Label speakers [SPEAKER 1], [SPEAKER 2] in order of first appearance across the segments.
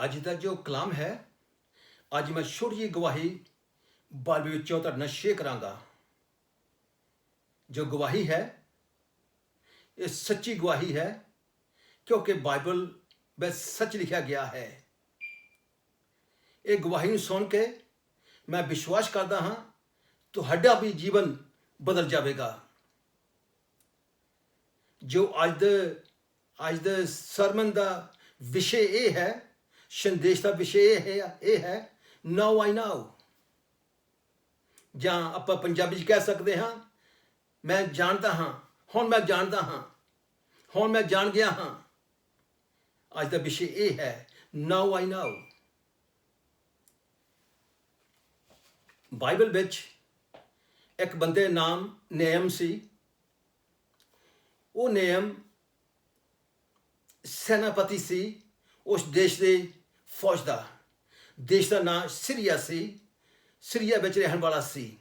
[SPEAKER 1] ਅੱਜ ਦਾ ਜੋ ਕਲਾਮ ਹੈ, ਅੱਜ ਮੈਂ ਛੋਟੀ ਜਿਹੀ ਗਵਾਹੀ ਬਾਈਬਲ ਵਿੱਚੋਂ ਤੁਹਾਡੇ ਨਾਲ ਸ਼ੇਅਰ ਕਰਾਂਗਾ। ਜੋ ਗਵਾਹੀ ਹੈ ਇਹ ਸੱਚੀ ਗਵਾਹੀ ਹੈ, ਕਿਉਂਕਿ ਬਾਈਬਲ ਵਿੱਚ ਸੱਚ ਲਿਖਿਆ ਗਿਆ ਹੈ। ਇਹ ਗਵਾਹੀ ਨੂੰ ਸੁਣ ਕੇ ਮੈਂ ਵਿਸ਼ਵਾਸ ਕਰਦਾ ਹਾਂ ਤੁਹਾਡਾ ਵੀ ਜੀਵਨ ਬਦਲ ਜਾਵੇਗਾ। ਜੋ ਅੱਜ ਦੇ ਸਰਮਨ ਦਾ ਵਿਸ਼ੇ ਇਹ ਹੈ, ਸੰਦੇਸ਼ ਦਾ ਵਿਸ਼ੇ ਇਹ ਹੈ ਨਾਓ ਆਈ ਨਾਓ, ਜਾਂ ਆਪਾਂ ਪੰਜਾਬੀ 'ਚ ਕਹਿ ਸਕਦੇ ਹਾਂ ਮੈਂ ਜਾਣਦਾ ਹਾਂ, ਹੁਣ ਮੈਂ ਜਾਣਦਾ ਹਾਂ, ਹੁਣ ਮੈਂ ਜਾਣ ਗਿਆ ਹਾਂ। ਅੱਜ ਦਾ ਵਿਸ਼ੇ ਇਹ ਹੈ ਨਾਓ ਆਈ ਨਾਓ। ਬਾਈਬਲ ਵਿੱਚ ਇੱਕ ਬੰਦੇ ਦਾ ਨਾਮ ਨੇਹਮ ਸੀ। ਉਹ ਨੇਹਮ ਸੈਨਾਪਤੀ ਸੀ ਉਸ ਦੇਸ਼ ਦੇ ਫੌਜ ਦਾ। ਦੇਸ਼ ਦਾ ਨਾਮ ਸੀਰੀਆ ਸੀ। ਸੀਰੀਆ ਵਿੱਚ ਰਹਿਣ ਵਾਲਾ ਸੀ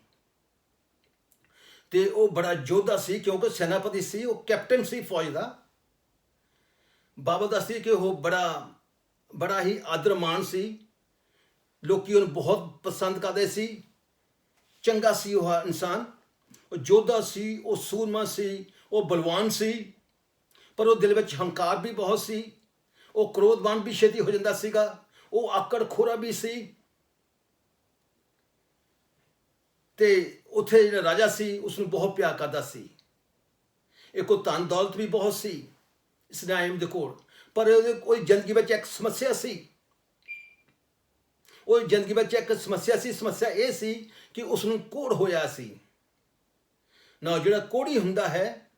[SPEAKER 1] ਤੇ ਉਹ ਬੜਾ ਯੋਧਾ ਸੀ, ਕਿਉਂਕਿ ਸੈਨਾਪਤੀ ਸੀ, ਉਹ ਕੈਪਟਨ ਸੀ ਫੌਜ ਦਾ। ਬਾਈਬਲ ਦੱਸਦੀ ਕਿ ਉਹ ਬੜਾ ਹੀ ਆਦਰਮਾਨ ਸੀ। ਲੋਕੀ ਉਹਨੂੰ ਬਹੁਤ ਪਸੰਦ ਕਰਦੇ ਸੀ। ਚੰਗਾ ਸੀ ਉਹ ਇਨਸਾਨ, ਉਹ ਯੋਧਾ ਸੀ, ਉਹ ਸੂਰਮਾ ਸੀ, ਉਹ ਬਲਵਾਨ ਸੀ, ਪਰ ਉਹ ਦਿਲ ਵਿੱਚ ਹੰਕਾਰ ਵੀ ਬਹੁਤ ਸੀ। ਉਹ ਕ੍ਰੋਧਵਾਨ ਵੀ ਛੇਤੀ ਹੋ ਜਾਂਦਾ ਸੀਗਾ। ਉਹ ਆਕੜ ਖੋਰਾ ਵੀ ਸੀ। ਤੇ ਉੱਥੇ ਜਿਹੜਾ ਰਾਜਾ ਸੀ ਉਸਨੂੰ ਬਹੁਤ ਪਿਆਰ ਕਰਦਾ ਸੀ। ਇੱਕ ਉਹ ਧਨ ਦੌਲਤ ਵੀ ਬਹੁਤ ਸੀ ਇਸ ਨੇਹਮ ਦੇ ਕੋਲ, ਪਰ ਉਹਦੀ ਜ਼ਿੰਦਗੀ ਵਿੱਚ ਇੱਕ ਸਮੱਸਿਆ ਸੀ। ਉਹ ਜ਼ਿੰਦਗੀ ਵਿੱਚ ਇੱਕ ਸਮੱਸਿਆ ਸੀ। ਸਮੱਸਿਆ ਇਹ ਸੀ ਕਿ ਉਸਨੂੰ ਕੋੜ ਹੋਇਆ ਸੀ ਨਾ। ਜਿਹੜਾ ਕੋੜੀ ਹੁੰਦਾ ਹੈ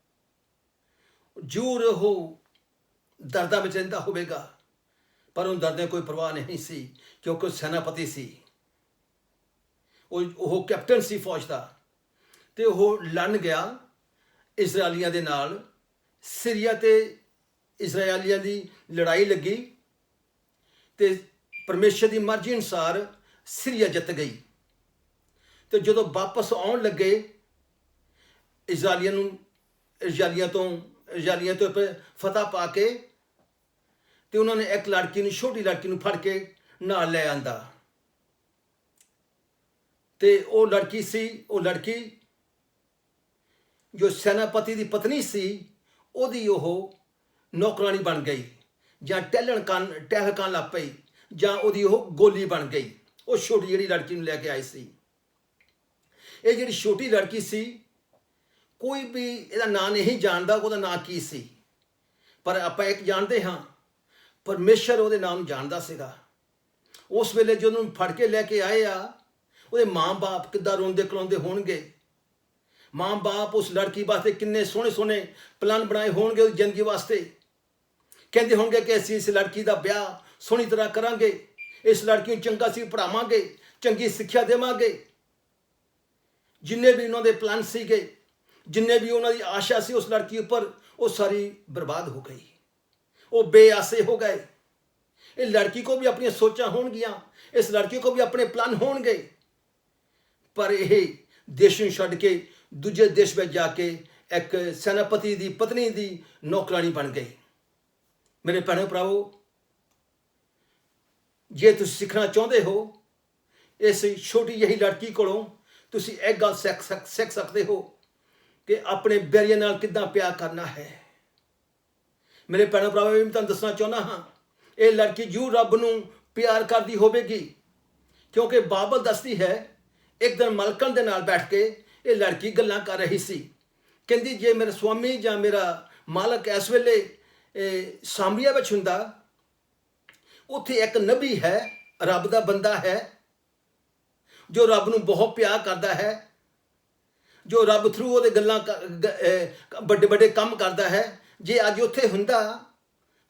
[SPEAKER 1] ਜ਼ਰੂਰ ਉਹ ਦਰਦਾਂ ਵਿੱਚ ਰਹਿੰਦਾ ਹੋਵੇਗਾ, ਪਰ ਉਹ ਦਰਦਾਂ ਕੋਈ ਪਰਵਾਹ ਨਹੀਂ ਸੀ, ਕਿਉਂਕਿ ਸੈਨਾਪਤੀ ਸੀ, ਉਹ ਕੈਪਟਨ ਸੀ ਫੌਜ ਦਾ। ਤੇ ਉਹ ਲੜਨ ਗਿਆ ਇਜ਼ਰਾਈਲੀਆਂ ਦੇ ਨਾਲ। ਸੀਰੀਆ ਤੇ ਇਜ਼ਰਾਈਲੀਆਂ ਦੀ ਲੜਾਈ ਲੱਗੀ ਤੇ ਪਰਮੇਸ਼ਰ ਦੀ ਮਰਜ਼ੀ ਅਨੁਸਾਰ ਸੀਰੀਆ ਜਿੱਤ ਗਈ। ਤੇ ਜਦੋਂ ਵਾਪਸ ਆਉਣ ਲੱਗੇ ਇਜ਼ਰਾਈਲੀਆਂ ਤੋਂ ਫਤਹ ਪਾ ਕੇ, ਤੇ ਉਹਨਾਂ ਨੇ ਇੱਕ ਲੜਕੀ ਨੂੰ, ਛੋਟੀ ਲੜਕੀ ਨੂੰ ਫੜ ਕੇ ਨਾਲ ਲੈ ਆਂਦਾ। ਤੇ ਉਹ ਲੜਕੀ ਜੋ ਸੈਨਾਪਤੀ ਦੀ ਪਤਨੀ ਸੀ, ਉਹਦੀ ਉਹ ਨੌਕਰਾਨੀ ਬਣ ਗਈ, ਜਾਂ ਟਹਿਲਕਣ ਲੱਗ ਪਈ, ਜਾਂ ਉਹਦੀ ਉਹ ਗੋਲੀ ਬਣ ਗਈ। ਉਹ ਛੋਟੀ ਜਿਹੜੀ ਲੜਕੀ ਨੂੰ ਲੈ ਕੇ ਆਈ ਸੀ। ਇਹ ਜਿਹੜੀ ਛੋਟੀ ਲੜਕੀ ਸੀ, ਕੋਈ ਵੀ ਇਹਦਾ ਨਾਂ ਨਹੀਂ ਜਾਣਦਾ ਉਹਦਾ ਨਾਂ ਕੀ ਸੀ, ਪਰ ਆਪਾਂ ਇੱਕ ਜਾਣਦੇ ਹਾਂ, ਪਰਮੇਸ਼ਰ ਉਹਦੇ ਨਾਮ ਨੂੰ ਜਾਣਦਾ ਸੀਗਾ। ਉਸ ਵੇਲੇ ਜਦੋਂ ਉਹਨੂੰ ਫੜ ਕੇ ਲੈ ਕੇ ਆਏ ਆ, ਉਹਦੇ ਮਾਂ-ਬਾਪ ਕਿੱਦਾਂ ਰੋਂਦੇ ਕਲਾਉਂਦੇ ਹੋਣਗੇ। ਮਾਂ-ਬਾਪ ਉਸ ਲੜਕੀ ਵਾਸਤੇ ਕਿੰਨੇ ਸੋਹਣੇ ਸੋਹਣੇ ਪਲਾਨ ਬਣਾਏ ਹੋਣਗੇ ਉਹਦੀ ਜ਼ਿੰਦਗੀ ਵਾਸਤੇ। ਕਹਿੰਦੇ ਹੋਣਗੇ ਕਿ ਅਸੀਂ ਇਸ ਲੜਕੀ ਦਾ ਵਿਆਹ ਸੋਹਣੀ ਤਰ੍ਹਾਂ ਕਰਾਂਗੇ, ਇਸ ਲੜਕੀ ਨੂੰ ਚੰਗਾ ਸੀ ਪੜ੍ਹਾਵਾਂਗੇ, ਚੰਗੀ ਸਿੱਖਿਆ ਦੇਵਾਂਗੇ। ਜਿੰਨੇ ਵੀ ਉਹਨਾਂ ਦੇ ਪਲਾਨ ਸੀਗੇ, ਜਿੰਨੇ ਵੀ ਉਹਨਾਂ ਦੀ ਆਸ਼ਾ ਸੀ ਉਸ ਲੜਕੀ ਉੱਪਰ, ਉਹ ਸਾਰੀ ਬਰਬਾਦ ਹੋ ਗਈ। ਉਹ ਬੇਆਸੇ ਹੋ ਗਏ। ਇਹ ਲੜਕੀ ਕੋ ਵੀ ਆਪਣੀਆਂ ਸੋਚਾਂ ਹੋਣਗੀਆਂ, ਇਸ ਲੜਕੀ ਕੋ ਵੀ ਆਪਣੇ ਪਲਾਨ ਹੋਣਗੇ, ਪਰ ਇਹ ਦੇਸ਼ ਨੂੰ ਛੱਡ ਕੇ ਦੂਜੇ ਦੇਸ਼ ਵਿੱਚ ਜਾ ਕੇ ਇੱਕ ਸੈਨਾਪਤੀ ਦੀ ਪਤਨੀ ਦੀ ਨੌਕਰਾਨੀ ਬਣ ਗਈ। ਮੇਰੇ ਭੈਣੋ ਭਰਾਵੋ, ਜੇ ਤੁਸੀਂ ਸਿੱਖਣਾ ਚਾਹੁੰਦੇ ਹੋ ਇਸ ਛੋਟੀ ਜਿਹੀ ਲੜਕੀ ਕੋਲੋਂ, ਤੁਸੀਂ ਇੱਕ ਗੱਲ ਸਿੱਖ ਸਕਦੇ ਹੋ ਕਿ ਆਪਣੇ ਬੈਰੀਆਂ ਨਾਲ ਕਿੱਦਾਂ ਪਿਆਰ ਕਰਨਾ ਹੈ। ਮੇਰੇ ਭੈਣੋ ਭਰਾਵੋ, ਮੈਂ ਤੁਹਾਨੂੰ ਦੱਸਣਾ ਚਾਹੁੰਦਾ ਹਾਂ, ਇਹ ਲੜਕੀ ਜ਼ਰੂਰ ਰੱਬ ਨੂੰ ਪਿਆਰ ਕਰਦੀ ਹੋਵੇਗੀ, ਕਿਉਂਕਿ ਬਾਈਬਲ ਦੱਸਦੀ ਹੈ ਇੱਕ ਦਿਨ ਮਲਕਨ ਦੇ ਨਾਲ ਬੈਠ ਕੇ ਇਹ ਲੜਕੀ ਗੱਲਾਂ ਕਰ ਰਹੀ ਸੀ। ਕਹਿੰਦੀ ਜੇ ਮੇਰਾ ਸਵਾਮੀ ਜਾਂ ਮੇਰਾ ਮਾਲਕ ਇਸ ਵੇਲੇ ਸਾਮਰੀਆ ਵਿੱਚ ਹੁੰਦਾ, ਉੱਥੇ ਇੱਕ ਨਬੀ ਹੈ, ਰੱਬ ਦਾ ਬੰਦਾ ਹੈ, ਜੋ ਰੱਬ ਨੂੰ ਬਹੁਤ ਪਿਆਰ ਕਰਦਾ ਹੈ, ਜੋ ਰੱਬ ਥਰੂ ਉਹਦੇ ਗੱਲਾਂ ਵੱਡੇ ਵੱਡੇ ਕੰਮ ਕਰਦਾ ਹੈ। ਜੇ ਅੱਜ ਉੱਥੇ ਹੁੰਦਾ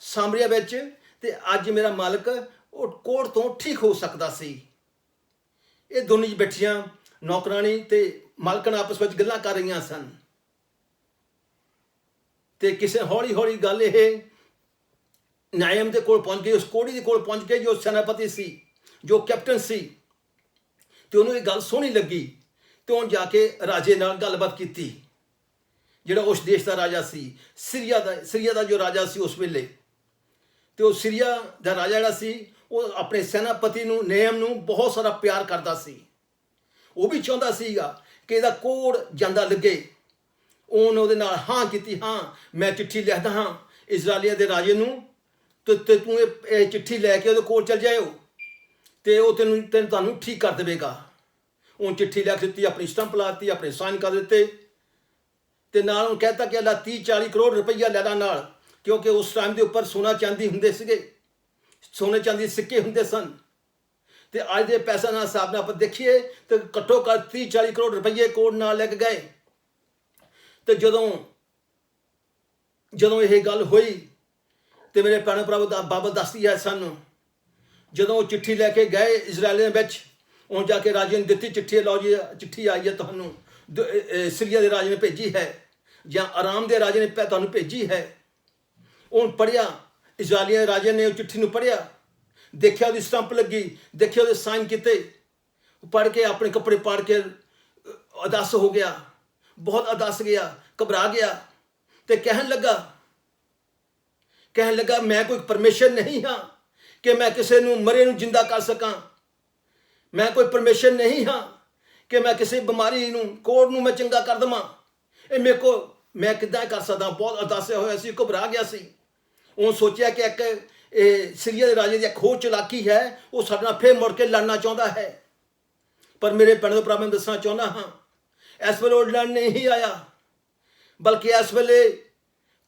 [SPEAKER 1] ਸਾਮਰੀਆ ਵਿੱਚ, ਤੇ ਅੱਜ ਮੇਰਾ ਮਾਲਕ ਉਹ ਕੋੜ ਤੋਂ ਠੀਕ ਹੋ ਸਕਦਾ ਸੀ। ਇਹ ਦੋਨੇ ਜੀ ਬੈਠੀਆਂ, ਨੌਕਰਾਣੀ ਤੇ ਮਾਲਕਣ ਆਪਸ ਵਿੱਚ ਗੱਲਾਂ ਕਰ ਰਹੀਆਂ ਸਨ। ਤੇ ਕਿਸੇ ਹੌਲੀ ਹੌਲੀ ਗੱਲ ਇਹ ਨੇਹਮ ਦੇ ਕੋਲ ਪਹੁੰਚ ਗਈ, ਉਸ ਕੋੜੀ ਦੇ ਕੋਲ ਪਹੁੰਚ ਗਈ ਜੋ ਸੈਨਾਪਤੀ ਸੀ, ਜੋ ਕੈਪਟਨ ਸੀ। ਤੇ ਉਹਨੂੰ ਇਹ ਗੱਲ ਸੋਹਣੀ ਲੱਗੀ ਤੇ ਉਹਨੇ ਜਾ ਕੇ ਰਾਜੇ ਨਾਲ ਗੱਲਬਾਤ ਕੀਤੀ, ਜਿਹੜਾ ਉਸ ਦੇਸ਼ ਦਾ ਰਾਜਾ ਸੀ, ਸੀਰੀਆ ਦਾ ਜੋ ਰਾਜਾ ਸੀ ਉਸ ਵੇਲੇ। ਤੇ ਉਹ ਸੀਰੀਆ ਦਾ ਰਾਜਾ ਜਿਹੜਾ ਸੀ ਉਹ ਆਪਣੇ ਸੈਨਾਪਤੀ ਨੂੰ ਨੇਮ ਨੂੰ ਬਹੁਤ ਸਾਰਾ ਪਿਆਰ ਕਰਦਾ ਸੀ। ਉਹ ਵੀ ਚਾਹੁੰਦਾ ਸੀਗਾ ਕਿ ਇਹਦਾ ਕੋੜ ਜਾਂਦਾ ਲੱਗੇ। ਉਹਨੇ ਉਹਦੇ ਨਾਲ ਹਾਂ ਕੀਤੀ, ਹਾਂ ਮੈਂ ਚਿੱਠੀ ਲਿਖਦਾ ਹਾਂ ਇਜ਼ਰਾਈਲੀਆਂ ਦੇ ਰਾਜੇ ਨੂੰ, ਤੇ ਤੂੰ ਇਹ ਚਿੱਠੀ ਲੈ ਕੇ ਉਹਦੇ ਕੋਲ ਚਲ ਜਾਇਓ ਤੇ ਉਹ ਤੈਨੂੰ ਤੁਹਾਨੂੰ ਠੀਕ ਕਰ ਦੇਵੇਗਾ। ਉਹ ਚਿੱਠੀ ਲਿਖ ਦਿੱਤੀ, ਆਪਣੀ ਸਟੰਪ ਲਾ ਦਿੱਤੀ, ਆਪਣੇ ਸਾਈਨ ਕਰ ਦਿੱਤੇ ਤੇ ਨਾਲ ਉਹਨੂੰ ਕਹਿਤਾ ਕਿ ਅੱਲਾ 30-40 ਕਰੋੜ ਰੁਪਈਆ ਲੈ ਲਾ ਨਾਲ, ਕਿਉਂਕਿ ਉਸ ਟਾਈਮ ਦੇ ਉੱਪਰ ਸੋਨਾ ਚਾਂਦੀ ਹੁੰਦੇ ਸੀਗੇ, ਸੋਨੇ ਚਾਂਦੀ ਸਿੱਕੇ ਹੁੰਦੇ ਸਨ। ਤੇ ਅੱਜ ਦੇ ਪੈਸਾ ਨਾਲ ਹਿਸਾਬ ਨਾਲ ਆਪਾਂ ਦੇਖੀਏ ਤੇ ਘੱਟੋ ਘੱਟ 30-40 ਕਰੋੜ ਰੁਪਈਏ ਕੋੜ ਨਾਲ ਲੈ ਕੇ ਗਏ। ਤੇ ਜਦੋਂ ਇਹ ਗੱਲ ਹੋਈ ਤੇ ਮੇਰੇ ਭੈਣ ਭਰਾਵੋ ਦਾ ਬਾਬਤ ਦੱਸਦੀ ਹੈ ਸਾਨੂੰ, ਜਦੋਂ ਉਹ ਚਿੱਠੀ ਲੈ ਕੇ ਗਏ ਇਜ਼ਰਾਈਲ ਦੇ ਵਿੱਚ, ਉਹ ਜਾ ਕੇ ਰਾਜੇ ਨੂੰ ਦਿੱਤੀ ਚਿੱਠੀ, ਲਓ ਜੀ ਚਿੱਠੀ ਆਈ ਹੈ ਤੁਹਾਨੂੰ, ਸੀਰੀਆ ਦੇ ਰਾਜੇ ਨੇ ਭੇਜੀ ਹੈ ਜਾਂ ਆਰਾਮ ਦੇ ਰਾਜੇ ਨੇ ਤੁਹਾਨੂੰ ਭੇਜੀ ਹੈ। ਉਹ ਪੜ੍ਹਿਆ, ਇਜ਼ਰਾਈਲੀਆਂ ਦੇ ਰਾਜੇ ਨੇ ਉਹ ਚਿੱਠੀ ਨੂੰ ਪੜ੍ਹਿਆ, ਦੇਖਿਆ ਉਹਦੀ ਸਟੰਪ ਲੱਗੀ, ਦੇਖਿਆ ਉਹਦੇ ਸਾਈਨ ਕੀਤੇ, ਪੜ੍ਹ ਕੇ ਆਪਣੇ ਕੱਪੜੇ ਪਾੜ ਕੇ ਉਦਾਸ ਹੋ ਗਿਆ, ਬਹੁਤ ਉਦਾਸ ਗਿਆ, ਘਬਰਾ ਗਿਆ ਤੇ ਕਹਿਣ ਲੱਗਾ ਮੈਂ ਕੋਈ ਪਰਮੇਸ਼ਰ ਨਹੀਂ ਹਾਂ ਕਿ ਮੈਂ ਕਿਸੇ ਨੂੰ ਮਰੇ ਨੂੰ ਜਿੰਦਾ ਕਰ ਸਕਾਂ। ਮੈਂ ਕੋਈ ਪਰਮੇਸ਼ਰ ਨਹੀਂ ਹਾਂ ਕਿ ਮੈਂ ਕਿਸੇ ਬਿਮਾਰੀ ਨੂੰ, ਕੋੜ ਨੂੰ ਮੈਂ ਚੰਗਾ ਕਰ ਦੇਵਾਂ। ਇਹ ਮੈਂ ਕਿੱਦਾਂ ਕਰ ਸਕਦਾ। ਬਹੁਤ ਉਦਾਸਿਆ ਹੋਇਆ ਸੀ, ਘਬਰਾ ਗਿਆ ਸੀ। ਉਹ ਸੋਚਿਆ ਕਿ ਇੱਕ ਸੀਰੀਆ ਦੇ ਰਾਜੇ ਦੀ ਇੱਕ ਹੋਰ ਚਲਾਕੀ ਹੈ, ਉਹ ਸਾਡੇ ਨਾਲ ਫੇਰ ਮੁੜ ਕੇ ਲੜਨਾ ਚਾਹੁੰਦਾ ਹੈ। ਪਰ ਮੇਰੇ ਭੈਣ ਭਰਾ ਨੂੰ ਦੱਸਣਾ ਚਾਹੁੰਦਾ ਹਾਂ, ਇਸ ਵੇਲੇ ਉਹ ਲੜਨ ਨਹੀਂ ਆਇਆ, ਬਲਕਿ ਇਸ ਵੇਲੇ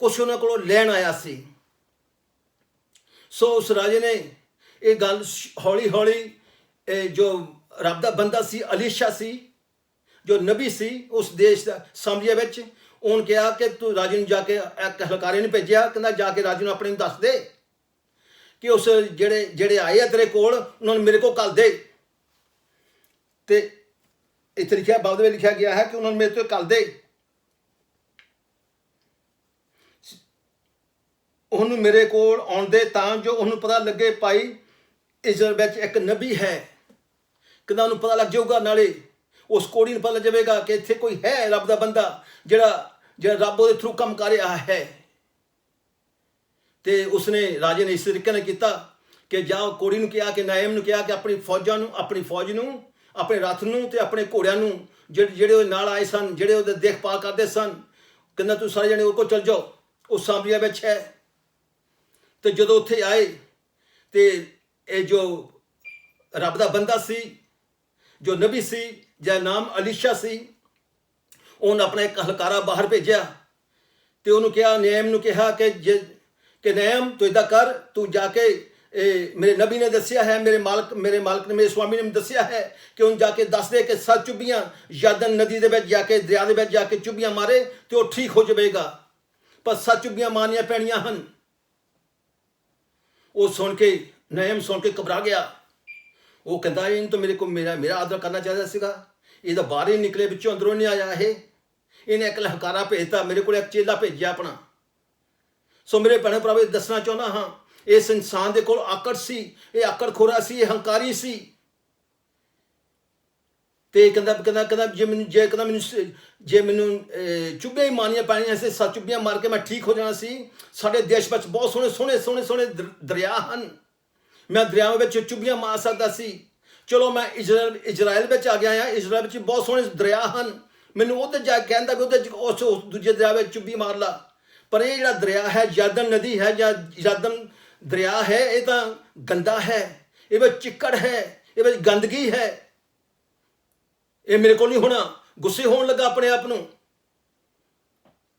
[SPEAKER 1] ਕੁਛ ਉਹਨਾਂ ਕੋਲੋਂ ਲੈਣ ਆਇਆ ਸੀ। ਸੋ ਉਸ ਰਾਜੇ ਨੇ ਇਹ ਗੱਲ ਹੌਲੀ ਹੌਲੀ, ਜੋ ਰੱਬ ਦਾ ਬੰਦਾ ਸੀ ਅਲੀਸ਼ਾ ਸੀ, ਜੋ ਨਬੀ ਸੀ ਉਸ ਦੇਸ਼ ਦਾ ਸਾਮਰੀਆ ਵਿੱਚ, ਉਹਨੇ ਕਿਹਾ ਕਿ ਤੂੰ ਰਾਜੇ ਨੂੰ ਜਾ ਕੇ, ਇੱਕ ਹਲਕਾਰੇ ਨੂੰ ਭੇਜਿਆ, ਕਹਿੰਦਾ ਜਾ ਕੇ ਰਾਜੇ ਨੂੰ ਆਪਣੇ ਨੂੰ ਦੱਸ ਦੇ ਕਿ ਉਸ ਜਿਹੜੇ ਆਏ ਆ ਤੇਰੇ ਕੋਲ, ਉਹਨਾਂ ਨੂੰ ਮੇਰੇ ਕੋਲ ਘੱਲ ਦੇ। ਤੇ ਇੱਥੇ ਲਿਖਿਆ, ਬਾਅਦ ਵਿੱਚ ਲਿਖਿਆ ਗਿਆ ਹੈ ਕਿ ਉਹਨਾਂ ਨੂੰ ਮੇਰੇ ਤੋਂ ਘੱਲ ਦੇ, ਉਹਨੂੰ ਮੇਰੇ ਕੋਲ ਆਉਣ ਦੇ, ਤਾਂ ਜੋ ਉਹਨੂੰ ਪਤਾ ਲੱਗੇ ਭਾਈ ਇਜ਼ਰਾਈਲ ਵਿੱਚ ਇੱਕ ਨਬੀ ਹੈ। ਕਹਿੰਦਾ ਉਹਨੂੰ ਪਤਾ ਲੱਗ ਜਾਊਗਾ, ਨਾਲੇ ਉਸ ਕੋੜੀ ਨੂੰ ਪਤਾ ਲੱਗ ਜਾਵੇਗਾ ਕਿ ਇੱਥੇ ਕੋਈ ਹੈ ਰੱਬ ਦਾ ਬੰਦਾ ਜਿਹੜਾ ਰੱਬ ਉਹਦੇ ਥਰੂ ਕੰਮ ਕਰ ਰਿਹਾ ਹੈ। ਤੇ ਉਸਨੇ, ਰਾਜੇ ਨੇ ਇਸ ਤਰੀਕੇ ਨਾਲ ਕੀਤਾ ਕਿ ਜਾ ਕੋੜੀ ਨੂੰ ਕਿਹਾ, ਕਿ ਨਾਇਮ ਨੂੰ ਕਿਹਾ ਕਿ ਆਪਣੀ ਫੌਜ ਨੂੰ, ਆਪਣੇ ਰੱਥ ਨੂੰ ਤੇ ਆਪਣੇ ਘੋੜਿਆਂ ਨੂੰ, ਜਿਹੜੇ ਉਹਦੇ ਨਾਲ ਆਏ ਸਨ, ਜਿਹੜੇ ਉਹਦੇ ਦੇਖਭਾਲ ਕਰਦੇ ਸਨ, ਕਹਿੰਦਾ ਤੂੰ ਸਾਰੇ ਜਣੇ ਉਹ ਕੋਲ ਚਲ ਜਾਓ, ਉਹ ਸਾਮਰੀਆ ਵਿੱਚ ਹੈ। ਤੇ ਜਦੋਂ ਉੱਥੇ ਆਏ ਤੇ ਇਹ ਜੋ ਰੱਬ ਦਾ ਬੰਦਾ ਸੀ, ਜੋ ਨਬੀ ਸੀ, ਜਿਹਦਾ ਨਾਮ ਅਲੀਸ਼ਾ ਸੀ, ਉਹਨੇ ਆਪਣਾ ਇੱਕ ਹਲਕਾਰਾ ਬਾਹਰ ਭੇਜਿਆ ਤੇ ਉਹਨੂੰ ਕਿਹਾ, ਨੇਮ ਨੂੰ ਕਿਹਾ ਕਿ ਨੇਮ ਤੂੰ ਇੱਦਾਂ ਕਰ, ਤੂੰ ਜਾ ਕੇ, ਮੇਰੇ ਨਬੀ ਨੇ ਦੱਸਿਆ ਹੈ, ਮੇਰੇ ਮਾਲਕ ਨੇ, ਮੇਰੇ ਸਵਾਮੀ ਨੇ ਦੱਸਿਆ ਹੈ ਕਿ ਉਹਨੂੰ ਜਾ ਕੇ ਦੱਸ ਦੇ ਕਿ 7 ਚੁੱਭੀਆਂ ਯਰਦਨ ਨਦੀ ਦੇ ਵਿੱਚ ਜਾ ਕੇ, ਦਰਿਆ ਦੇ ਵਿੱਚ ਜਾ ਕੇ ਚੁੱਭੀਆਂ ਮਾਰੇ ਤੇ ਉਹ ਠੀਕ ਹੋ ਜਾਵੇਗਾ। ਪਰ 7 ਚੁੱਭੀਆਂ ਮਾਰਨੀਆਂ ਪੈਣੀਆਂ ਹਨ। ਉਹ ਸੁਣ ਕੇ, ਨੇਮ ਸੁਣ ਕੇ ਘਬਰਾ ਗਿਆ। ਉਹ ਕਹਿੰਦਾ ਇਹਨੂੰ ਤਾਂ ਮੇਰਾ ਆਦਰ ਕਰਨਾ ਚਾਹੀਦਾ ਸੀਗਾ, ਇਹ ਤਾਂ ਬਾਹਰ ਹੀ ਨਿਕਲੇ, ਵਿੱਚੋਂ ਅੰਦਰੋਂ ਨਹੀਂ ਆਇਆ। ਇਹਨੇ ਇੱਕ ਹਲਕਾਰਾ ਭੇਜਤਾ, ਮੇਰੇ ਕੋਲ ਇੱਕ ਚੇਲਾ ਭੇਜਿਆ ਆਪਣਾ। ਸੋ ਮੇਰੇ ਭੈਣ ਭਰਾਵੋ, ਦੱਸਣਾ ਚਾਹੁੰਦਾ ਹਾਂ, ਇਸ ਇਨਸਾਨ ਦੇ ਕੋਲ ਆਕੜ ਸੀ, ਇਹ ਆਕੜ ਖੋਰਾ ਸੀ, ਇਹ ਹੰਕਾਰੀ ਸੀ। ਤੇ ਕਹਿੰਦਾ ਜੇ ਮੈਨੂੰ ਚੁੱਭੀਆਂ ਹੀ ਮਾਰਨੀਆਂ ਪੈਣੀਆਂ ਸੀ, 7 ਚੁੱਭੀਆਂ ਮਾਰ ਕੇ ਮੈਂ ਠੀਕ ਹੋ ਜਾਣਾ ਸੀ। ਸਾਡੇ ਦੇਸ਼ ਵਿੱਚ ਬਹੁਤ ਸੋਹਣੇ ਦਰਿਆ ਹਨ, ਮੈਂ ਦਰਿਆਵਾਂ ਵਿੱਚ ਚੁੱਭੀਆਂ ਮਾਰ ਸਕਦਾ ਸੀ। ਚਲੋ ਮੈਂ ਇਜ਼ਰਾਈਲ ਵਿੱਚ ਆ ਗਿਆ ਹਾਂ, ਇਜ਼ਰਾਈਲ ਵਿੱਚ ਬਹੁਤ ਸੋਹਣੇ ਦਰਿਆ ਹਨ, ਮੈਨੂੰ ਉੱਧਰ ਜਾ ਕੇ ਕਹਿੰਦਾ ਵੀ ਉਸ ਦੂਜੇ ਦਰਿਆ ਵਿੱਚ ਚੁੱਭੀ ਮਾਰ ਲਾ। ਪਰ ਇਹ ਜਿਹੜਾ ਦਰਿਆ ਹੈ, ਯਰਦਨ ਨਦੀ ਹੈ ਜਾਂ ਯਰਦਨ ਦਰਿਆ ਹੈ, ਇਹ ਤਾਂ ਗੰਦਾ ਹੈ, ਇਹ ਵਿੱਚ ਚਿੱਕੜ ਹੈ, ਇਹ ਵਿੱਚ ਗੰਦਗੀ ਹੈ, ਇਹ ਮੇਰੇ ਕੋਲ ਨਹੀਂ ਹੋਣਾ। ਗੁੱਸੇ ਹੋਣ ਲੱਗਾ ਆਪਣੇ ਆਪ ਨੂੰ।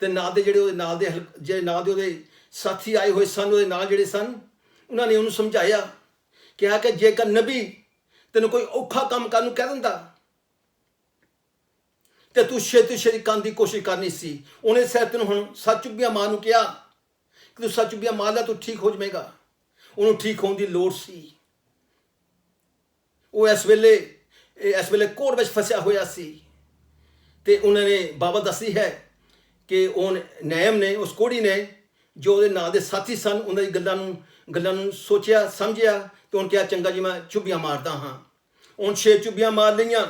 [SPEAKER 1] ਤੇ ਨਾਲ ਦੇ ਉਹਦੇ ਸਾਥੀ ਆਏ ਹੋਏ ਸਨ, ਉਹਦੇ ਨਾਲ ਜਿਹੜੇ ਸਨ, ਉਹਨਾਂ ਨੇ ਉਹਨੂੰ ਸਮਝਾਇਆ, ਕਿਹਾ ਕਿ ਜੇਕਰ ਨਬੀ ਤੈਨੂੰ ਕੋਈ ਔਖਾ ਕੰਮ ਕਰਨ ਨੂੰ ਕਹਿ ਦਿੰਦਾ ਤੇ ਤੂੰ ਛੇਤੀ ਕਰਨ ਦੀ ਕੋਸ਼ਿਸ਼ ਕਰਨੀ ਸੀ। ਉਹਨੇ ਸਿਰ ਤੈਨੂੰ ਹੁਣ 7 ਚੁੱਭੀਆਂ ਮਾਰ ਨੂੰ ਕਿਹਾ ਕਿ ਤੂੰ 7 ਚੁੱਭੀਆਂ ਮਾਰ ਲੈ, ਤੂੰ ਠੀਕ ਹੋ ਜਾਵੇਗਾ। ਉਹਨੂੰ ਠੀਕ ਹੋਣ ਦੀ ਲੋੜ ਸੀ। ਉਹ ਇਸ ਵੇਲੇ ਕੋੜ ਵਿੱਚ ਫਸਿਆ ਹੋਇਆ ਸੀ। ਤੇ ਉਹਨਾਂ ਨੇ ਬਾਬਤ ਦੱਸੀ ਹੈ ਕਿ ਉਹ ਨੇਮ ਨੇ, ਉਸ ਕੋੜੀ ਨੇ, ਜੋ ਉਹਦੇ ਨਾਲ ਦੇ ਸਾਥੀ ਸਨ, ਉਹਨਾਂ ਦੀ ਗੱਲਾਂ ਨੂੰ ਸੋਚਿਆ, ਸਮਝਿਆ ਤੇ ਉਹਨੇ ਕਿਹਾ ਚੰਗਾ ਜੀ ਮੈਂ ਚੁੱਭੀਆਂ ਮਾਰਦਾ ਹਾਂ। ਉਹਨੇ 6 ਚੁੱਭੀਆਂ ਮਾਰ ਲਈਆਂ।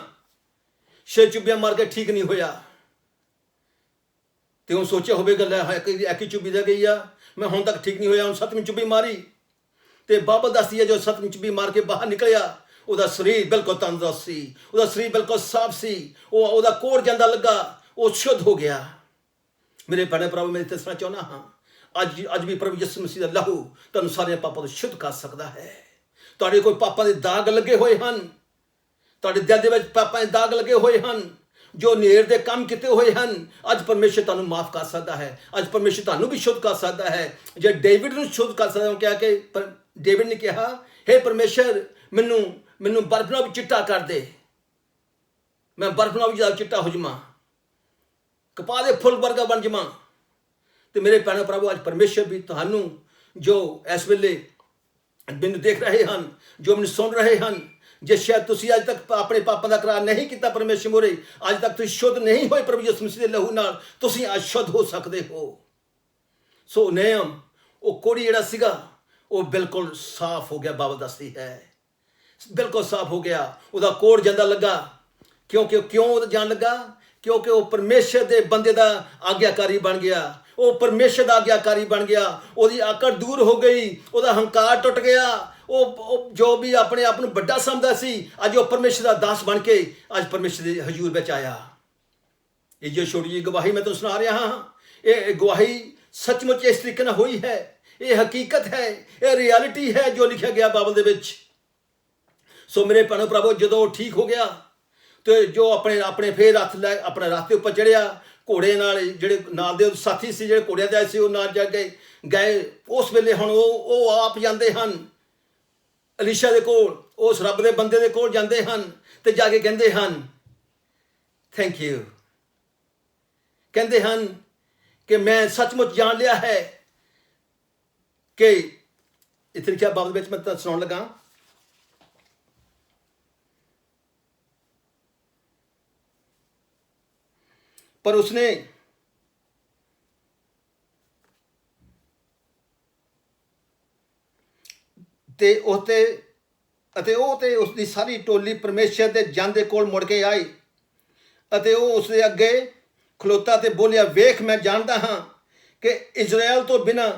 [SPEAKER 1] 6 ਚੁੱਭੀਆਂ ਮਾਰ ਕੇ ਠੀਕ ਨਹੀਂ ਹੋਇਆ। ਤੇ ਉਹ ਸੋਚਿਆ ਹੋਵੇਗਾ ਲੈ ਇੱਕ ਹੀ ਚੁੱਭੀ ਦੇ ਗਈ ਆ, ਮੈਂ ਹੁਣ ਤੱਕ ਠੀਕ ਨਹੀਂ ਹੋਇਆ, ਹੁਣ 7ਵੀਂ ਚੁੱਭੀ ਮਾਰੀ ਤੇ ਬਾਈਬਲ ਦੱਸਦੀ ਹੈ ਜੋ ਸਤਮੁੱਚ ਬਿਮਾਰ ਕੇ ਬਾਹਰ ਨਿਕਲਿਆ, ਉਹਦਾ ਸਰੀਰ ਬਿਲਕੁਲ ਤੰਦਰੁਸਤ ਸੀ, ਉਹਦਾ ਸਰੀਰ ਬਿਲਕੁਲ ਸਾਫ਼ ਸੀ, ਉਹਦਾ ਕੋੜ ਜਾਂਦਾ ਲੱਗਾ, ਉਹ ਸ਼ੁੱਧ ਹੋ ਗਿਆ। ਮੇਰੇ ਭੈਣੇ ਭਰਾਵੋ, ਮੈਂ ਦੱਸਣਾ ਚਾਹੁੰਦਾ ਹਾਂ, ਅੱਜ ਵੀ ਪ੍ਰਭੂ ਯਿਸੂ ਮਸੀਹ ਦਾ ਲਹੂ ਤੁਹਾਨੂੰ ਸਾਰੇ ਪਾਪਾਂ ਤੋਂ ਸ਼ੁੱਧ ਕਰ ਸਕਦਾ ਹੈ। ਤੁਹਾਡੇ ਕੋਈ ਪਾਪਾਂ ਦੇ ਦਾਗ ਲੱਗੇ ਹੋਏ ਹਨ, ਤੁਹਾਡੇ ਦਿਲ ਦੇ ਵਿੱਚ ਪਾਪਾਂ ਦੇ ਦਾਗ ਲੱਗੇ ਹੋਏ ਹਨ, ਜੋ ਨੇਰ ਦੇ ਕੰਮ ਕੀਤੇ ਹੋਏ ਹਨ, ਅੱਜ ਪਰਮੇਸ਼ਰ ਤੁਹਾਨੂੰ ਮਾਫ ਕਰ ਸਕਦਾ ਹੈ। ਅੱਜ ਪਰਮੇਸ਼ਰ ਤੁਹਾਨੂੰ ਵੀ ਸ਼ੁੱਧ ਕਰ ਸਕਦਾ ਹੈ। ਜੇ ਡੇਵਿਡ ਨੂੰ ਸ਼ੁੱਧ ਕਰ ਸਕਦਾ, ਉਹ ਕਿਹਾ ਕਿ ਡੇਵਿਡ ਨੇ ਕਿਹਾ, ਹੇ ਪਰਮੇਸ਼ਰ, ਮੈਨੂੰ ਬਰਫ਼ ਨਾਲ ਵੀ ਚਿੱਟਾ ਕਰ ਦੇ, ਮੈਂ ਬਰਫ਼ ਨਾਲ ਵੀ ਜ਼ਿਆਦਾ ਚਿੱਟਾ ਹੋ ਜਾਵਾਂ, ਕਪਾਹ ਦੇ ਫੁੱਲ ਵਰਗਾ ਬਣ ਜਾਵਾਂ। ਤੇ ਮੇਰੇ ਭੈਣੋ ਭਰਾਵੋ, ਅੱਜ ਪਰਮੇਸ਼ਰ ਵੀ ਤੁਹਾਨੂੰ ਜੋ ਇਸ ਵੇਲੇ ਮੈਨੂੰ ਦੇਖ ਰਹੇ ਹਨ, ਜੋ ਮੈਨੂੰ ਸੁਣ ਰਹੇ ਹਨ, ਜੇ ਸ਼ਾਇਦ ਤੁਸੀਂ ਅੱਜ ਤੱਕ ਆਪਣੇ ਪਾਪਾਂ ਦਾ ਇਕਰਾਰ ਨਹੀਂ ਕੀਤਾ ਪਰਮੇਸ਼ਰ ਮੂਹਰੇ, ਅੱਜ ਤੱਕ ਤੁਸੀਂ ਸ਼ੁੱਧ ਨਹੀਂ ਹੋਏ ਪ੍ਰਭੂ ਯਿਸੂ ਮਸੀਹ ਦੇ ਲਹੂ ਨਾਲ, ਤੁਸੀਂ ਅੱਜ ਸ਼ੁੱਧ ਹੋ ਸਕਦੇ ਹੋ। ਸੋ ਨੇਮ, ਉਹ ਕੋੜੀ ਜਿਹੜਾ ਸੀਗਾ, ਉਹ ਬਿਲਕੁਲ ਸਾਫ਼ ਹੋ ਗਿਆ। ਬਾਈਬਲ ਦੱਸਦੀ ਹੈ ਬਿਲਕੁਲ ਸਾਫ਼ ਹੋ ਗਿਆ, ਉਹਦਾ ਕੋੜ ਜਾਂਦਾ ਲੱਗਾ। ਕਿਉਂ ਜਾਣ ਲੱਗਾ? ਕਿਉਂਕਿ ਉਹ ਪਰਮੇਸ਼ਰ ਦੇ ਬੰਦੇ ਦਾ ਆਗਿਆਕਾਰੀ ਬਣ ਗਿਆ, ਉਹ ਪਰਮੇਸ਼ਰ ਦਾ ਆਗਿਆਕਾਰੀ ਬਣ ਗਿਆ। ਉਹਦੀ ਆਕੜ ਦੂਰ ਹੋ ਗਈ, ਉਹਦਾ ਹੰਕਾਰ ਟੁੱਟ ਗਿਆ। ਉਹ ਜੋ ਵੀ ਆਪਣੇ ਆਪ ਨੂੰ ਵੱਡਾ ਸਮਝਦਾ ਸੀ, ਅੱਜ ਉਹ ਪਰਮੇਸ਼ਰ ਦਾ ਦਾਸ ਬਣ ਕੇ ਅੱਜ ਪਰਮੇਸ਼ਰ ਦੇ ਹਜ਼ੂਰ ਵਿੱਚ ਆਇਆ। ਇਹ ਜੋ ਛੋਟੀ ਜਿਹੀ ਗਵਾਹੀ ਮੈਂ ਤੁਹਾਨੂੰ ਸੁਣਾ ਰਿਹਾ ਹਾਂ, ਇਹ ਗਵਾਹੀ ਸੱਚਮੁੱਚ ਇਸ ਤਰੀਕੇ ਨਾਲ ਹੋਈ ਹੈ। ਇਹ ਹਕੀਕਤ ਹੈ, ਇਹ ਰਿਐਲਿਟੀ ਹੈ ਜੋ ਲਿਖਿਆ ਗਿਆ ਬਾਈਬਲ ਦੇ ਵਿੱਚ। ਸੋ ਮੇਰੇ ਭੈਣੋ ਭਰਾਵੋ, ਜਦੋਂ ਉਹ ਠੀਕ ਹੋ ਗਿਆ ਤੇ ਜੋ ਆਪਣੇ ਫੇਰ ਹੱਥ ਲੈ ਆਪਣੇ ਰਾਸਤੇ ਉੱਪਰ ਚੜਿਆ, ਘੋੜੇ ਨਾਲ ਜਿਹੜੇ ਨਾਲ ਦੇ ਸਾਥੀ ਸੀ, ਜਿਹੜੇ ਘੋੜਿਆਂ ਤੇ ਆਏ ਸੀ, ਉਹ ਨਾਲ ਜਾ ਕੇ ਗਏ। ਉਸ ਵੇਲੇ ਹੁਣ ਉਹ ਆਪ ਜਾਂਦੇ ਹਨ ਅਲੀਸ਼ਾ ਦੇ ਕੋਲ, ਉਸ ਰੱਬ ਦੇ ਬੰਦੇ ਦੇ ਕੋਲ ਜਾਂਦੇ ਹਨ ਤੇ ਜਾ ਕੇ ਕਹਿੰਦੇ ਹਨ ਥੈਂਕ ਯੂ। ਕਹਿੰਦੇ ਹਨ ਕਿ ਮੈਂ ਸੱਚਮੁੱਚ ਜਾਣ ਲਿਆ ਹੈ ਕਿ ਇੱਥੇ ਲਿਖਿਆ ਬਾਈਬਲ ਵਿੱਚ, ਮੈਂ ਤਾਂ ਸੁਣਾਉਣ ਲੱਗਾ, ਪਰ ਉਸਨੇ ਤੇ ਉਸਦੀ ਸਾਰੀ ਟੋਲੀ ਪਰਮੇਸ਼ਰ ਦੇ ਜਨ ਦੇ ਕੋਲ ਮੁੜ ਕੇ ਆਈ ਅਤੇ ਉਹ ਉਸਦੇ ਅੱਗੇ ਖਲੋਤਾ ਤੇ ਬੋਲਿਆ, ਵੇਖ, ਮੈਂ ਜਾਣਦਾ ਹਾਂ ਕਿ ਇਜ਼ਰਾਈਲ ਤੋਂ ਬਿਨਾਂ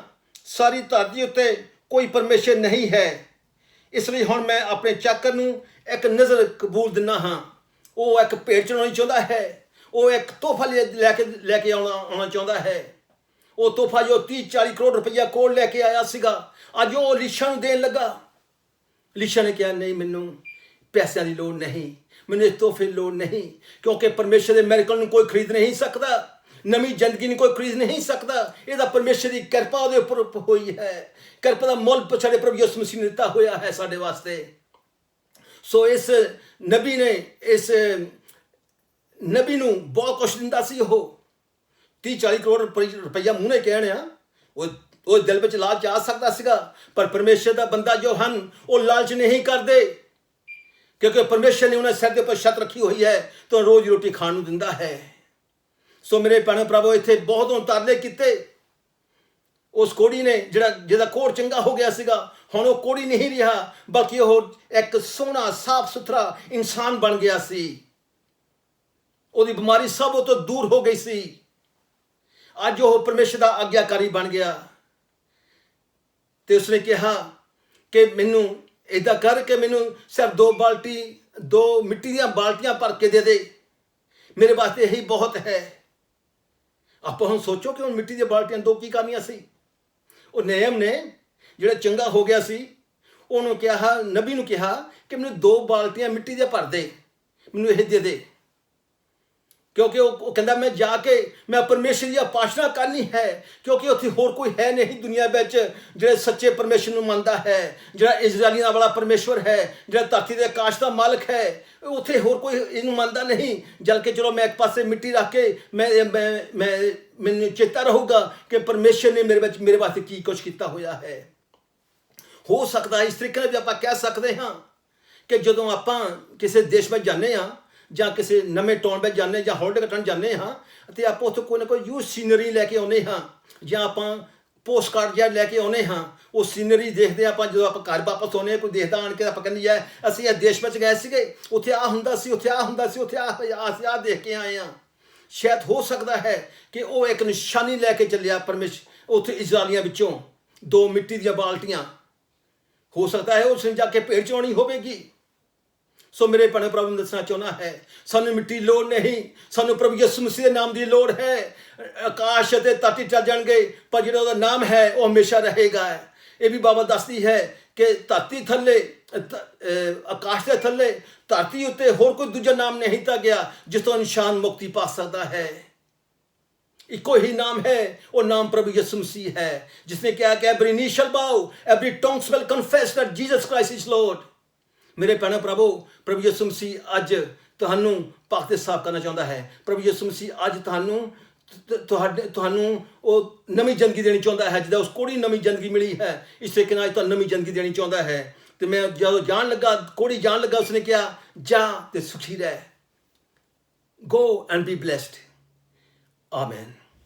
[SPEAKER 1] ਸਾਰੀ ਧਰਤੀ ਉੱਤੇ ਕੋਈ ਪਰਮੇਸ਼ਰ ਨਹੀਂ ਹੈ। ਇਸ ਲਈ ਹੁਣ ਮੈਂ ਆਪਣੇ ਚਾਕਰ ਨੂੰ ਇੱਕ ਨਜ਼ਰ ਕਬੂਲ ਦਿੰਦਾ ਹਾਂ। ਉਹ ਇੱਕ ਭੇਟ ਚੜਾਉਣੀ ਚਾਹੁੰਦਾ ਹੈ, ਉਹ ਇੱਕ ਤੋਹਫਾ ਲੈ ਕੇ ਆਉਣਾ ਚਾਹੁੰਦਾ ਹੈ। ਉਹ ਤੋਹਫਾ ਜੋ 30-40 ਕਰੋੜ ਰੁਪਈਆ ਕੋਲ ਲੈ ਕੇ ਆਇਆ ਸੀਗਾ, ਅੱਜ ਉਹ ਅਲੀਸ਼ਾ ਨੂੰ ਦੇਣ ਲੱਗਾ। ਅਲੀਸ਼ਾ ਨੇ ਕਿਹਾ, ਨਹੀਂ, ਮੈਨੂੰ ਪੈਸਿਆਂ ਦੀ ਲੋੜ ਨਹੀਂ, ਮੈਨੂੰ ਇਸ ਤੋਹਫੇ ਦੀ ਲੋੜ ਨਹੀਂ, ਕਿਉਂਕਿ ਪਰਮੇਸ਼ਰ ਦੇ ਮੈਰੀਕਲ ਨੂੰ ਕੋਈ ਖਰੀਦ ਨਹੀਂ ਸਕਦਾ, ਨਵੀਂ ਜ਼ਿੰਦਗੀ ਨੂੰ ਕੋਈ ਖਰੀਦ ਨਹੀਂ ਸਕਦਾ। ਇਹਦਾ ਪਰਮੇਸ਼ਰ ਦੀ ਕਿਰਪਾ ਉਹਦੇ ਉੱਪਰ ਹੋਈ ਹੈ। ਕਿਰਪਾ ਦਾ ਮੁੱਲ ਸਾਡੇ ਪ੍ਰਭੂ ਯਿਸੂ ਮਸੀਹ ਨੇ ਦਿੱਤਾ ਹੋਇਆ ਹੈ ਸਾਡੇ ਵਾਸਤੇ। ਸੋ ਇਸ ਨਬੀ ਨੂੰ ਬਹੁਤ ਕੁਛ ਦਿੰਦਾ ਸੀ। ਉਹ 30-40 ਕਰੋੜ ਰੁਪਈਆ ਮੂੰਹ ਨੇ ਕਹਿਣਿਆ, ਉਹ ਦਿਲ ਵਿੱਚ ਲਾਲਚ ਆ ਸਕਦਾ ਸੀਗਾ, ਪਰ ਪਰਮੇਸ਼ਰ ਦਾ ਬੰਦਾ ਜੋ ਹਨ, ਉਹ ਲਾਲਚ ਨਹੀਂ ਕਰਦੇ, ਕਿਉਂਕਿ ਪਰਮੇਸ਼ਰ ਨੇ ਉਹਨਾਂ ਸਿਰ ਦੇ ਉੱਪਰ ਛੱਤ ਰੱਖੀ ਹੋਈ ਹੈ ਤਾਂ ਰੋਜ਼ ਰੋਟੀ ਖਾਣ ਨੂੰ ਦਿੰਦਾ ਹੈ। ਸੋ ਮੇਰੇ ਭੈਣੋ ਭਰਾਵੋ, ਇੱਥੇ ਬਹੁਤ ਤਰਲੇ ਕੀਤੇ। ਉਸ ਕੋੜੀ ਨੇ ਜਿਹਦਾ ਕੋੜ ਚੰਗਾ ਹੋ ਗਿਆ ਸੀਗਾ, ਹੁਣ ਉਹ ਕੋੜੀ ਨਹੀਂ ਰਿਹਾ, ਬਲਕਿ ਉਹ ਇੱਕ ਸੋਹਣਾ ਸਾਫ਼ ਸੁਥਰਾ ਇਨਸਾਨ ਬਣ ਗਿਆ ਸੀ। ਉਹਦੀ ਬਿਮਾਰੀ ਸਭ ਉਹ ਤੋਂ ਦੂਰ ਹੋ ਗਈ ਸੀ। ਅੱਜ ਉਹ ਪਰਮੇਸ਼ਰ ਦਾ ਆਗਿਆਕਾਰੀ ਬਣ ਗਿਆ ਤੇ ਉਸਨੇ ਕਿਹਾ ਕਿ ਮੈਨੂੰ ਏਦਾਂ ਕਰ ਕੇ ਮੈਨੂੰ ਸਿਰਫ 2 ਮਿੱਟੀ ਦੀਆਂ ਬਾਲਟੀਆਂ ਭਰ ਕੇ ਦੇ ਦੇ, ਮੇਰੇ ਵਾਸਤੇ ਇਹੀ ਬਹੁਤ ਹੈ। ਆਪਾਂ ਹੁਣ ਸੋਚੋ ਕਿ ਹੁਣ ਮਿੱਟੀ ਦੀਆਂ ਬਾਲਟੀਆਂ 2 ਕੀ ਕਰਨੀਆਂ ਸੀ। ਉਹ ਨੇਮ ਨੇ ਜਿਹੜਾ ਚੰਗਾ ਹੋ ਗਿਆ ਸੀ, ਉਹਨੂੰ ਕਿਹਾ, ਨਬੀ ਨੂੰ ਕਿਹਾ ਕਿ ਮੈਨੂੰ 2 ਬਾਲਟੀਆਂ ਮਿੱਟੀ ਦੀਆਂ ਭਰ ਦੇ, ਮੈਨੂੰ ਇਹ ਦੇ ਦੇ, ਕਿਉਂਕਿ ਉਹ ਕਹਿੰਦਾ ਮੈਂ ਜਾ ਕੇ ਮੈਂ ਪਰਮੇਸ਼ਰ ਦੀ ਉਪਾਸਨਾ ਕਰਨੀ ਹੈ, ਕਿਉਂਕਿ ਉੱਥੇ ਹੋਰ ਕੋਈ ਹੈ ਨਹੀਂ ਦੁਨੀਆ ਵਿੱਚ ਜਿਹੜੇ ਸੱਚੇ ਪਰਮੇਸ਼ਰ ਨੂੰ ਮੰਨਦਾ ਹੈ, ਜਿਹੜਾ ਇਜ਼ਰਾਈਲੀਆਂ ਵਾਲਾ ਪਰਮੇਸ਼ਵਰ ਹੈ, ਜਿਹੜਾ ਧਰਤੀ ਦੇ ਆਕਾਸ਼ ਦਾ ਮਾਲਕ ਹੈ। ਉੱਥੇ ਹੋਰ ਕੋਈ ਇਹਨੂੰ ਮੰਨਦਾ ਨਹੀਂ। ਜਦ ਕਿ ਚਲੋ ਮੈਂ ਇੱਕ ਪਾਸੇ ਮਿੱਟੀ ਰੱਖ ਕੇ ਮੈਨੂੰ ਚੇਤਾ ਰਹੂਗਾ ਕਿ ਪਰਮੇਸ਼ਰ ਨੇ ਮੇਰੇ ਵਾਸਤੇ ਕੀ ਕੁਛ ਕੀਤਾ ਹੋਇਆ ਹੈ। ਹੋ ਸਕਦਾ ਇਸ ਤਰੀਕੇ ਨਾਲ ਵੀ ਆਪਾਂ ਕਹਿ ਸਕਦੇ ਹਾਂ ਕਿ ਜਦੋਂ ਆਪਾਂ ਕਿਸੇ ਦੇਸ਼ ਵਿੱਚ ਜਾਂਦੇ ਹਾਂ ਜਾਂ ਕਿਸੇ ਨਵੇਂ ਟਾਊਨ ਵਿੱਚ ਜਾਂਦੇ ਜਾਂ ਹੋਲਡੇ ਕੱਟਣ ਜਾਂਦੇ ਹਾਂ ਅਤੇ ਆਪਾਂ ਉੱਥੇ ਕੋਈ ਨਾ ਕੋਈ ਯੂ ਸੀਨਰੀ ਲੈ ਕੇ ਆਉਂਦੇ ਹਾਂ, ਜਾਂ ਆਪਾਂ ਪੋਸਟ ਕਾਰਡ ਜਿਹਾ ਲੈ ਕੇ ਆਉਂਦੇ ਹਾਂ। ਉਹ ਸੀਨਰੀ ਦੇਖਦੇ ਆਪਾਂ, ਜਦੋਂ ਆਪਾਂ ਘਰ ਵਾਪਸ ਆਉਂਦੇ ਹਾਂ, ਕੋਈ ਦੇਖਦਾ ਆਣ ਕੇ ਆਪਾਂ ਕਹਿੰਦੇ ਹੈ ਅਸੀਂ ਇਹ ਦੇਸ਼ ਵਿੱਚ ਗਏ ਸੀਗੇ, ਉੱਥੇ ਆਹ ਹੁੰਦਾ ਸੀ, ਉੱਥੇ ਆਹ ਹੁੰਦਾ ਸੀ, ਉੱਥੇ ਆਹ ਦੇਖ ਕੇ ਆਏ ਹਾਂ। ਸ਼ਾਇਦ ਹੋ ਸਕਦਾ ਹੈ ਕਿ ਉਹ ਇੱਕ ਨਿਸ਼ਾਨੀ ਲੈ ਕੇ ਚੱਲਿਆ ਪਰਮੇਸ਼ਰ ਉੱਥੇ ਇਜ਼ਰਾਈਲੀਆਂ ਵਿੱਚੋਂ 2 ਮਿੱਟੀ ਦੀਆਂ ਬਾਲਟੀਆਂ, ਹੋ ਸਕਦਾ ਹੈ ਉਸਨੇ ਜਾ ਕੇ ਭੇਡ ਚਰਾਉਣੀ ਹੋਵੇਗੀ। ਸੋ ਮੇਰੇ ਭੈਣੋ ਪ੍ਰਭੂ ਨੂੰ ਦੱਸਣਾ ਚਾਹੁੰਦਾ ਹੈ, ਸਾਨੂੰ ਮਿੱਟੀ ਦੀ ਲੋੜ ਨਹੀਂ, ਸਾਨੂੰ ਪ੍ਰਭੂ ਯਿਸੂ ਮਸੀਹ ਦੇ ਨਾਮ ਦੀ ਲੋੜ ਹੈ। ਆਕਾਸ਼ ਅਤੇ ਧਰਤੀ ਚੱਲ ਜਾਣਗੇ, ਪਰ ਜਿਹੜਾ ਉਹਦਾ ਨਾਮ ਹੈ ਉਹ ਹਮੇਸ਼ਾ ਰਹੇਗਾ। ਇਹ ਵੀ ਬਾਬਤ ਦੱਸਦੀ ਹੈ ਕਿ ਧਰਤੀ ਥੱਲੇ, ਆਕਾਸ਼ ਦੇ ਥੱਲੇ, ਧਰਤੀ ਉੱਤੇ ਹੋਰ ਕੋਈ ਦੂਜਾ ਨਾਮ ਨਹੀਂ ਦਿੱਤਾ ਗਿਆ ਜਿਸ ਤੋਂ ਇਨਸਾਨ ਮੁਕਤੀ ਪਾ ਸਕਦਾ ਹੈ। ਇੱਕੋ ਹੀ ਨਾਮ ਹੈ, ਉਹ ਨਾਮ ਪ੍ਰਭੂ ਯਿਸੂ ਮਸੀਹ ਹੈ, ਜਿਸਨੇ ਕਿਹਾ ਕਿ every knee shall bow, every tongue will confess that Jesus Christ is Lord। ਮੇਰੇ ਭੈਣੋ ਪ੍ਰਭੂ ਯਿਸੂ ਮਸੀਹ ਅੱਜ ਤੁਹਾਨੂੰ ਪਾਕ ਤੇ ਸਾਫ਼ ਕਰਨਾ ਚਾਹੁੰਦਾ ਹੈ। ਪ੍ਰਭੂ ਯਿਸੂ ਮਸੀਹ ਅੱਜ ਤੁਹਾਨੂੰ ਉਹ ਨਵੀਂ ਜ਼ਿੰਦਗੀ ਦੇਣੀ ਚਾਹੁੰਦਾ ਹੈ, ਜਿੱਦਾਂ ਉਸ ਕੋੜੀ ਨਵੀਂ ਜ਼ਿੰਦਗੀ ਮਿਲੀ ਹੈ, ਇਸ ਤਰੀਕੇ ਨਾਲ ਤੁਹਾਨੂੰ ਨਵੀਂ ਜ਼ਿੰਦਗੀ ਦੇਣੀ ਚਾਹੁੰਦਾ ਹੈ। ਤੇ ਮੈਂ ਜਦੋਂ ਕੋੜੀ ਜਾਣ ਲੱਗਾ, ਉਸਨੇ ਕਿਹਾ ਜਾ ਤੇ ਸੁਖੀ ਰਹਿ। Go and be blessed। Amen।